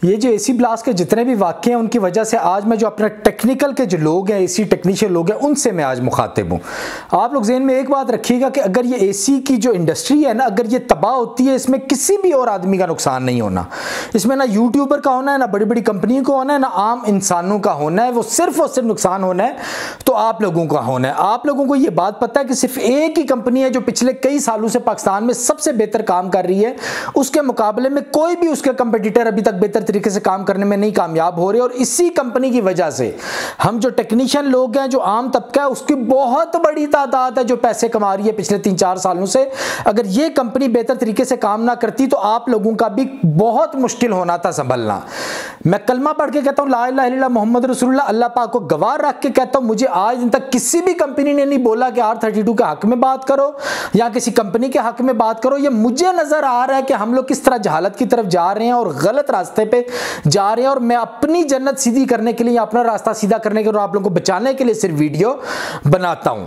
ये जो AC blast के जितने भी वाक़े हैं उनकी वजह से आज मैं जो अपना टेक्निकल के जो लोग हैं, एसी टेक्नीशियन लोग हैं, उनसे मैं आज मुखातिब हूँ। आप लोग ज़हन में एक बात रखिएगा कि अगर ये एसी की जो इंडस्ट्री है ना, अगर ये तबाह होती है, इसमें किसी भी और आदमी का नुकसान नहीं होना। इसमें ना यूट्यूबर का होना है, ना बड़ी बड़ी कंपनियों का होना है, ना आम इंसानों का होना है। वो सिर्फ और सिर्फ नुकसान होना है तो आप लोगों का होना है। आप लोगों को ये बात पता है कि सिर्फ एक ही कंपनी है जो पिछले कई सालों से पाकिस्तान में सबसे बेहतर काम कर रही है, उसके मुकाबले में कोई भी उसके कंपटीटर अभी तक बेहतर तरीके से काम करने में नहीं कामयाब हो रहे। और इसी कंपनी की वजह से हम जो टेक्नीशियन लोग हैं, जो आम तबका है, उसकी बहुत बड़ी तादाद है जो पैसे कमा रही है पिछले 3-4 सालों से। अगर ये कंपनी बेहतर तरीके से काम ना करती तो आप लोगों का भी बहुत मुश्किल होना था संभलना। मैं कलमा पढ़ के कहता हूं ला इलाहा इल्लल्लाह मोहम्मद रसूलुल्लाह, अल्लाह पाक को गवाह रख के कहता हूं, मुझे आज दिन तक किसी भी कंपनी ने नहीं बोला कि R32 के हक में बात करो या किसी कंपनी के हक में बात करो। ये मुझे नजर आ रहा है कि हम लोग किस तरह जहालत की तरफ जा रहे हैं और गलत रास्ते पे जा रहे हैं। और मैं अपनी जन्नत सीधी करने के लिए, अपना रास्ता सीधा करने के लिए, आप लोगों को बचाने के लिए सिर्फ वीडियो बनाता हूं।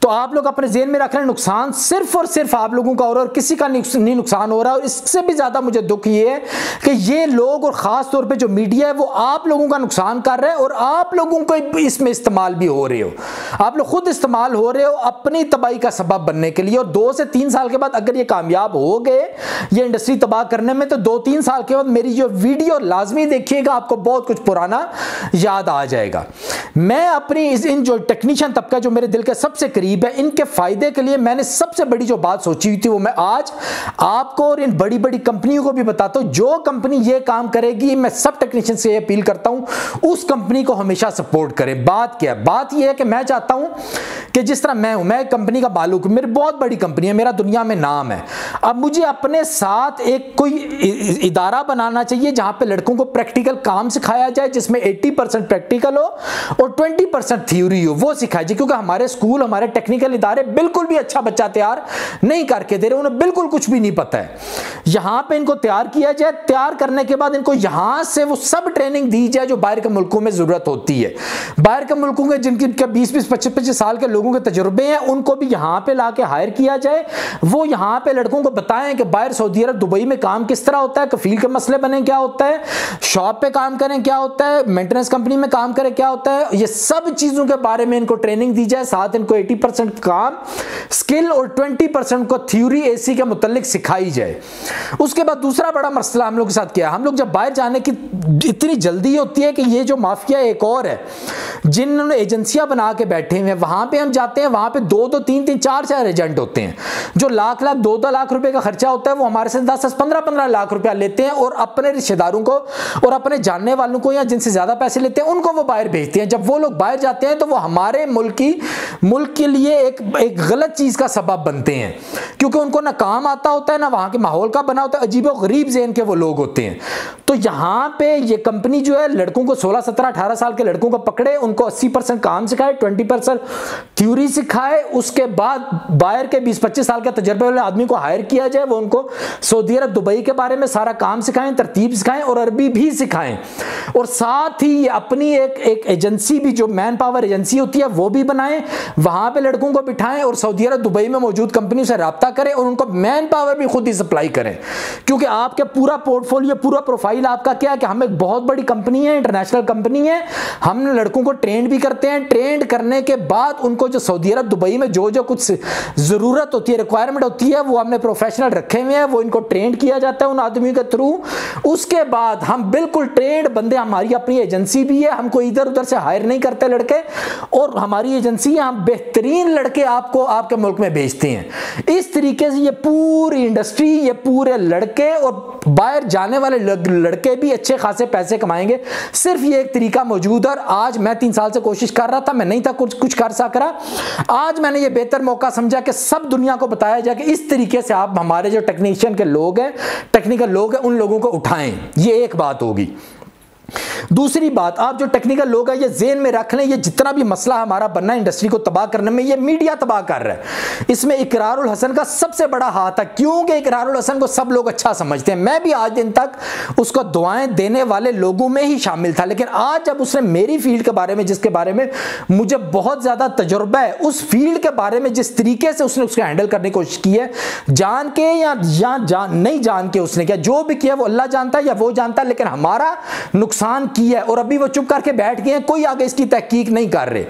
तो आप लोग अपने ज़हन में रख लें, नुकसान सिर्फ और सिर्फ आप लोगों का हो रहा है और किसी का नहीं नुकसान हो रहा है। और इससे भी ज्यादा मुझे दुख ये है कि ये लोग और खास तौर पे जो मीडिया है वो आप लोगों का नुकसान कर रहे हैं और आप लोगों को इसमें इस्तेमाल भी हो रहे हो। आप लोग खुद इस्तेमाल हो रहे हो अपनी तबाही का सबब बनने के लिए। और 2 से 3 साल के बाद अगर ये कामयाब हो गए ये इंडस्ट्री तबाह करने में, तो 2-3 साल के बाद मेरी जो वीडियो लाजमी देखिएगा, आपको बहुत कुछ पुराना याद आ जाएगा। मैं अपनी इन जो टेक्नीशियन तबका जो मेरे दिल के सबसे करीब है, इनके फायदे के लिए मैंने सबसे बड़ी जो बात सोची हुई थी वो मैं आज आपको और इन बड़ी बड़ी कंपनियों को भी बताता हूं। जो कंपनी ये काम करेगी, मैं सब टेक्नीशियन से अपील करता हूं उस कंपनी को हमेशा सपोर्ट करें। बात क्या है? बात यह है कि मैं चाहता हूं कि जिस तरह मैं कंपनी का मालिक हूं, मेरी बहुत बड़ी कंपनी है, मेरा दुनिया में नाम है। अब मुझे अपने साथ एक कोई इदारा बनाना चाहिए जहां पे लड़कों को प्रैक्टिकल काम सिखाया जाए, जिसमें 80% प्रैक्टिकल हो और 20% थ्योरी हो, वो सिखाया जाए। क्योंकि हमारे स्कूल, हमारे टेक्निकल इदारे बिल्कुल भी अच्छा बच्चा तैयार नहीं करके दे रहे, उन्हें बिल्कुल कुछ भी नहीं पता है। यहां पे इनको तैयार किया जाए, तैयार करने के बाद इनको यहां से वो सब ट्रेनिंग दी जाए जो बाहर के मुल्कों में जरूरत होती है। बाहर के मुल्कों के जिनके 20-20, 25-25 साल के लोगों के तजुर्बे हैं, उनको भी यहां पे लाके हायर किया जाए। वो यहां पे लड़कों को बताएं कि बाहर सऊदी अरब, दुबई में काम किस तरह होता है, कफील के मसले बने क्या होता है, शॉप पे काम करें क्या होता है, मेंटेनेंस कंपनी में काम करें क्या होता है। ये सब चीजों के बारे में इनको ट्रेनिंग दी जाए। साथ इनको 80% काम स्किल और 20% को थ्योरी एसी के मुतालिक सिखाई जाए। उसके बाद दूसरा बड़ा मसला हम लोग के साथ क्या है, हम लोग जब बाहर जाने की इतनी जल्दी होती है कि ये जो माफिया एक और है जिन्होंने एजेंसियां बना के बैठे हुए हैं, वहां पे हम जाते हैं, वहां पे 2-2, 3-3, 4-4 एजेंट होते हैं जो लाख 2-2 लाख रुपए का खर्चा होता है, वो हमारे से 10-10, 15-15 लाख रुपया लेते हैं और अपने रिश्तेदारों को और अपने जानने वालों को या जिनसे ज्यादा पैसे लेते हैं उनको वो बाहर भेजते हैं। जब वो लोग बाहर जाते हैं तो वो हमारे मुल्क के लिए एक गलत चीज का सबब बनते हैं, क्योंकि उनको ना काम आता होता है, ना वहां के माहौल का बना होता है, अजीबो गरीब ज़हन के वो लोग होते हैं। तो यहां पे ये कंपनी जो है लड़कों को 16, 17, 18 साल के लड़कों को पकड़े, उनको 80% काम सिखाए, 20% थ्योरी सिखाए। उसके बाद बाहर के 20-25 साल के तजर्बे वाले आदमी को हायर किया जाए, वो उनको सऊदी अरब, दुबई के बारे में सारा काम सिखाएं, तरतीब सिखाएं और अरबी भी सिखाएं। और साथ ही अपनी एक एजेंसी भी, जो मैन पावर एजेंसी होती है, वो भी बनाएं, वहां पे लड़कों को बिठाएं और सऊदी अरब, दुबई में मौजूद कंपनियों से राब्ता करें और उनको मैन पावर भी खुद ही सप्लाई करें। क्योंकि आपके पूरा पोर्टफोलियो, पूरा प्रोफाइल आपका क्या है कि हम एक बहुत बड़ी कंपनी है, इंटरनेशनल कंपनी है, हम लड़कों को ट्रेंड भी करते हैं। ट्रेंड करने के बाद उनको जो सऊदी अरब, दुबई में जो कुछ जरूरत होती है, रिक्वायरमेंट होती है, वो हमने प्रोफेशनल रखे हुए हैं, वो इनको ट्रेंड किया जाता है उन आदमियों के थ्रू। उसके बाद हम बिल्कुल ट्रेंड बंदे, हमारी अपनी एजेंसी भी है, हमको इधर उधर से हायर नहीं करते लड़के, और हमारी एजेंसी, हम बेहतरीन लड़के आपको आपके मुल्क में भेजते हैं। इस तरीके से ये पूरी इंडस्ट्री, ये पूरे लड़के और बाहर जाने वाले लड़के भी अच्छे खासे पैसे कमाएंगे। सिर्फ ये एक तरीका मौजूद है। और आज मैं 3 साल से कोशिश कर रहा था, मैं नहीं था कुछ कर सक रहा। आज मैंने ये बेहतर मौका समझा कि सब दुनिया को बताया जाए कि इस तरीके से आप हमारे जो टेक्नीशियन के लोग हैं, टेक्निकल लोग हैं, उन लोगों को उठाएं। ये एक बात होगी। दूसरी बात, आप जो टेक्निकल लोग हैं ये ज़हन में रख लें, ये जितना भी मसला हमारा बनना है इंडस्ट्री को तबाह करने में, ये मीडिया तबाह कर रहा है। इसमें इकरारुल हसन का सबसे बड़ा हाथ है, क्योंकि इकरारुल हसन को सब लोग अच्छा समझते हैं। मैं भी आज दिन तक उसको दुआएं देने वाले लोगों में ही शामिल था, लेकिन आज जब उसने मेरी फील्ड के बारे में, जिसके बारे में मुझे बहुत ज्यादा तजुर्बा है, उस फील्ड के बारे में जिस तरीके से उसने उसको हैंडल करने की कोशिश की है, जान के या नहीं जान के उसने किया, जो भी किया वो अल्लाह जानता है या वो जानता है, लेकिन हमारा नुकसान किया है और अभी वो चुप करके बैठ गए हैं, कोई आगे इसकी तहकीक नहीं कर रहे।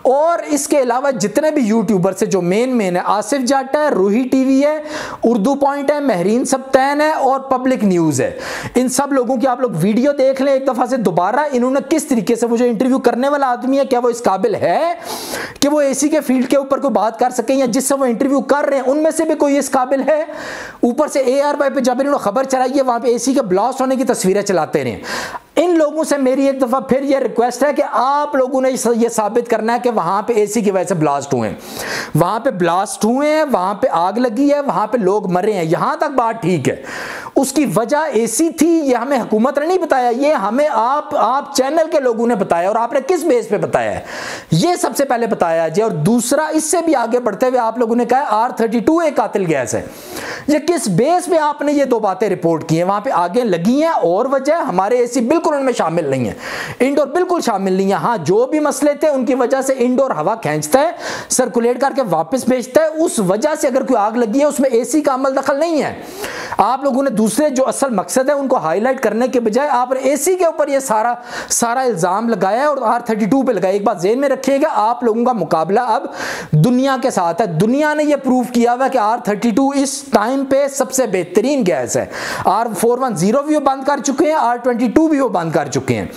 और इसके अलावा जितने भी यूट्यूबर से जो मेन है, आसिफ जाट है, रूही टीवी है, उर्दू पॉइंट है, महरीन सब्तैन है और पब्लिक न्यूज है, इन सब लोगों की आप लोग वीडियो देख लें एक दफा से दोबारा, इन्होंने किस तरीके से, वो जो इंटरव्यू करने वाला आदमी है क्या वो इस काबिल है कि वो एसी के फील्ड के ऊपर कोई बात कर सके, या जिससे वो इंटरव्यू कर रहे हैं उनमें से भी कोई इस काबिल है। ऊपर से AR पे जब इन्होंने खबर चलाई है वहां पे एसी के ब्लास्ट होने की तस्वीरें चलाते रहे। इन लोगों से मेरी एक दफा फिर ये रिक्वेस्ट है कि आप लोगों ने ये साबित करना है कि वहां पे एसी की वजह से ब्लास्ट हुए हैं, वहां पे ब्लास्ट हुए हैं, वहां पे आग लगी है, वहां पे लोग मरे हैं, यहां तक बात ठीक है। उसकी वजह एसी थी, ये हमें हुकूमत ने नहीं बताया, ये हमें आप चैनल के लोगों ने बताया, और आपने किस बेस पे बताया है ये सबसे पहले बताया जी। और दूसरा, इससे भी आगे बढ़ते हुए आप लोगों ने कहा R32 एक कातिल गैस है, ये किस बेस पे आपने ये दो बातें रिपोर्ट की हैं? वहां पे आगे लगी हैं और वजह हमारे एसी बिल्कुल उनमें शामिल नहीं है, इंडोर बिल्कुल शामिल नहीं है। हाँ, जो भी मसले थे उनकी वजह से इंडोर हवा खींचता है, सर्कुलेट करके वापस भेजता है, उस वजह से अगर कोई आग लगी है उसमें एसी का अमल दखल नहीं है। आप लोगों ने दूसरे जो असल मकसद है उनको हाईलाइट करने के बजाय आपने एसी के ऊपर ये सारा इल्जाम लगाया है और R32 पे लगाया। एक बात ज़हन में रखिएगा, आप लोगों का मुकाबला अब दुनिया के साथ है। दुनिया ने ये प्रूव किया हुआ कि R32 इस टाइम पे सबसे बेहतरीन गैस है। R410 भी वो बंद कर चुके हैं, R22 भी वो बंद कर चुके हैं।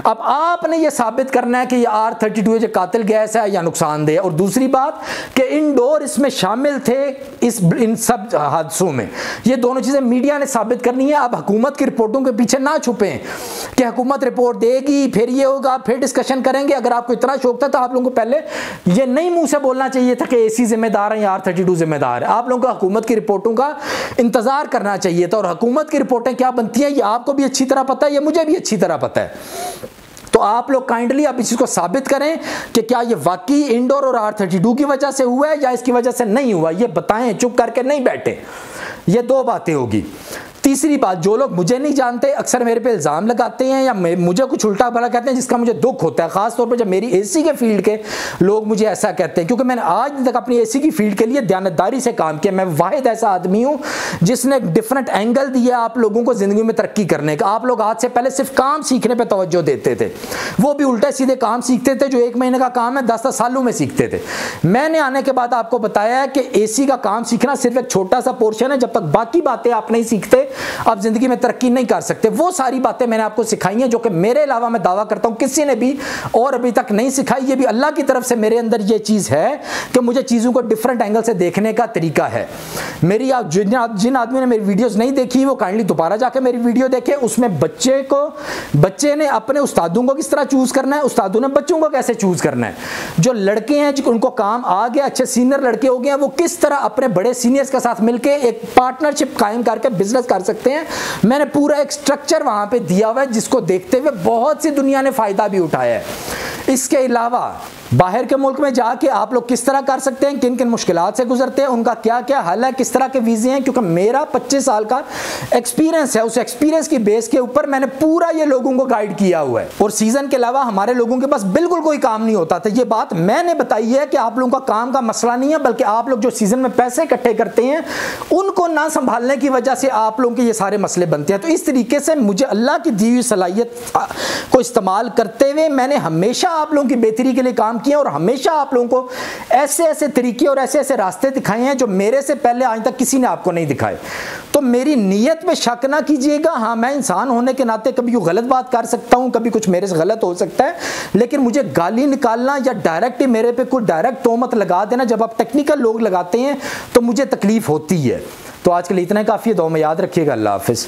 अब आपने ये साबित करना है कि ये R32 जो कातिल गैस है या नुकसानदेह। और दूसरी बात कि इंडोर इसमें शामिल थे इन सब हादसों में, ये दोनों चीजें मीडिया ने साबित करनी है। अब हुकूमत की रिपोर्टों के पीछे ना छुपें कि हुकूमत रिपोर्ट देगी फिर ये होगा फिर डिस्कशन करेंगे। अगर आपको इतना शौक था तो आप लोगों को पहले ये नहीं मुंह से बोलना चाहिए था कि एसी जिम्मेदार है या R32 जिम्मेदार है। आप लोगों को हुकूमत की रिपोर्टों का इंतजार करना चाहिए था। और हुकूमत की रिपोर्टें क्या बनती हैं ये आपको भी अच्छी तरह पता है, ये मुझे भी अच्छी तरह पता है। तो आप लोग काइंडली अब इस चीज को साबित करें कि क्या ये वाकई इंडोर और R32 की वजह से हुआ है या इसकी वजह से नहीं हुआ, ये बताएं, चुप करके नहीं बैठे। ये दो बातें होगी। तीसरी बात, जो लोग मुझे नहीं जानते अक्सर मेरे पे इल्ज़ाम लगाते हैं या मुझे कुछ उल्टा भला कहते हैं, जिसका मुझे दुख होता है, खास तौर पर जब मेरी एसी के फील्ड के लोग मुझे ऐसा कहते हैं, क्योंकि मैंने आज तक अपनी एसी की फील्ड के लिए दयानतदारी से काम किया। मैं वाहिद ऐसा आदमी हूँ जिसने डिफरेंट एंगल दिया आप लोगों को ज़िंदगी में तरक्की करने का। आप लोग आज से पहले सिर्फ काम सीखने पर तवज्जो देते थे, वो भी उल्टे सीधे काम सीखते थे जो 1 महीने का काम है 10-10 सालों में सीखते थे। मैंने आने के बाद आपको बताया है कि एसी का काम सीखना सिर्फ एक छोटा सा पोर्शन है, जब तक बाकी बातें आप नहीं सीखते आप जिंदगी में तरक्की नहीं कर सकते। वो सारी बातें मैंने आपको सिखाई हैं जो कि मेरे अलावा मैं दावा करता हूं किसी ने भी और अभी तक नहीं सिखाई। ये भी अल्लाह की तरफ से मेरे अंदर ये चीज़ है कि मुझे चीज़ों को डिफरेंट एंगल से देखने का तरीका है। मेरी आप जिन आदमी ने मेरी वीडियोस नहीं देखी वो काइंडली दोबारा जाके मेरी वीडियो देखे। उसमें बच्चे ने अपने उस्तादों को किस तरह चूज़ करना है, उस्तादों ने बच्चों को कैसे चूज़ करना है, जो लड़के हैं जो उनको काम आ गया, अच्छे सीनियर लड़के हो गए हैं, वो किस तरह अपने बड़े सीनियर्स के साथ मिलकर एक पार्टनरशिप कायम करके बिजनेस कर सकते हैं। मैंने पूरा एक स्ट्रक्चर वहां पे दिया हुआ है जिसको देखते हुए बहुत सी दुनिया ने फायदा भी उठाया है। इसके अलावा बाहर के मुल्क में जाके आप लोग किस तरह कर सकते हैं, किन किन मुश्किलात से गुजरते हैं, उनका क्या क्या हल है, किस तरह के वीज़े हैं, क्योंकि मेरा 25 साल का एक्सपीरियंस है। उस एक्सपीरियंस की बेस के ऊपर मैंने पूरा ये लोगों को गाइड किया हुआ है। और सीज़न के अलावा हमारे लोगों के पास बिल्कुल कोई काम नहीं होता था। ये बात मैंने बताई है कि आप लोगों का काम का मसला नहीं है, बल्कि आप लोग जो सीज़न में पैसे इकट्ठे करते हैं उनको ना संभालने की वजह से आप लोगों के ये सारे मसले बनते हैं। तो इस तरीके से मुझे अल्लाह की दी हुई सलाहियत को इस्तेमाल करते हुए मैंने हमेशा आप लोगों की बेहतरी के लिए काम किया और हमेशा आप लोगों को ऐसे ऐसे तरीके और ऐसे ऐसे रास्ते दिखाए हैं जो मेरे से पहले आज तक किसी ने आपको नहीं दिखाए। तो मेरी नीयत में शक ना कीजिएगा। हाँ, मैं इंसान होने के नाते कभी कोई गलत बात कर सकता हूँ, कभी कुछ मेरे से गलत हो सकता है, लेकिन मुझे गाली निकालना या डायरेक्ट मेरे पे कोई डायरेक्ट तोहमत लगा देना जब आप टेक्निकल लोग लगाते हैं तो मुझे तकलीफ होती है। तो आज के लिए इतना काफ़ी है। दुआ में याद रखिएगा। अल्लाह हाफिज़।